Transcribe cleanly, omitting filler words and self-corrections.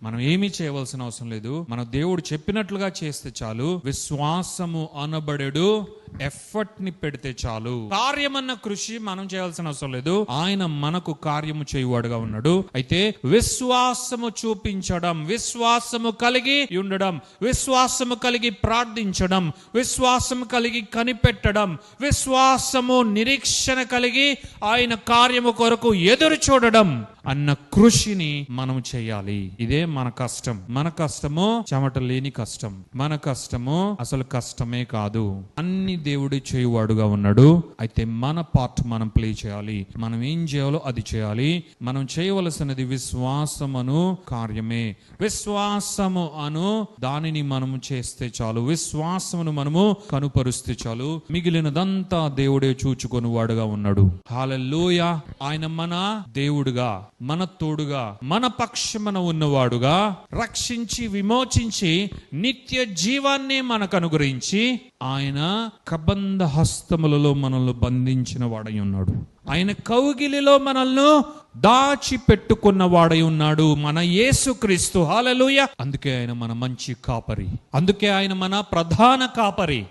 మనం ఏమీ చేయవలసిన అవసరం లేదు. మన దేవుడు చెప్పినట్లుగా చేస్తే చాలు. విశ్వాసము అనబడెడు ఎఫర్ట్ ని పెడితే చాలు. కార్యమన్న కృషి మనం చేయాల్సిన అవసరం లేదు. ఆయన మనకు కార్యము చేయువాడుగా ఉన్నాడు. అయితే విశ్వాసము చూపించడం, విశ్వాసము కలిగి ఉండడం, విశ్వాసము కలిగి ప్రార్థించడం, విశ్వాసము కలిగి కనిపెట్టడం, విశ్వాసము నిరీక్షణ కలిగి ఆయన కార్యము కొరకు ఎదురు చూడడం అన్న కృషిని మనం చేయాలి. ఇదే మన కష్టం. మన కష్టము చెమట లేని కష్టం. మన కష్టము అసలు కష్టమే కాదు. అన్ని దేవుడి చేయువాడుగా ఉన్నాడు. అయితే మన పార్ట్ మనం ప్లే చేయాలి. మనం ఏం చేయాలో అది చేయాలి. మనం చేయవలసినది విశ్వాసమును కార్యమే. విశ్వాసము అను దానిని మనము చేస్తే చాలు. విశ్వాసమును మనము కనుపరుస్తే చాలు. మిగిలినదంతా దేవుడే చూచుకొని వాడుగా ఉన్నాడు. హల్లెలూయా. ఆయన మన దేవుడుగా, మన తోడుగా, మన పక్షమున ఉన్నవాడుగా, రక్షించి విమోచించి నిత్య జీవాన్ని మనకు అనుగ్రహించి ఆయన కబంధ హస్తములలో మనల్ని బంధించిన వాడై ఉన్నాడు. ఆయన కౌగిలిలో మనల్ని దాచి పెట్టుకున్న వాడై ఉన్నాడు మన యేసుక్రీస్తు. హల్లెలూయా. అందుకే ఆయన మన మంచి కాపరి. అందుకే ఆయన మన ప్రధాన కాపరి.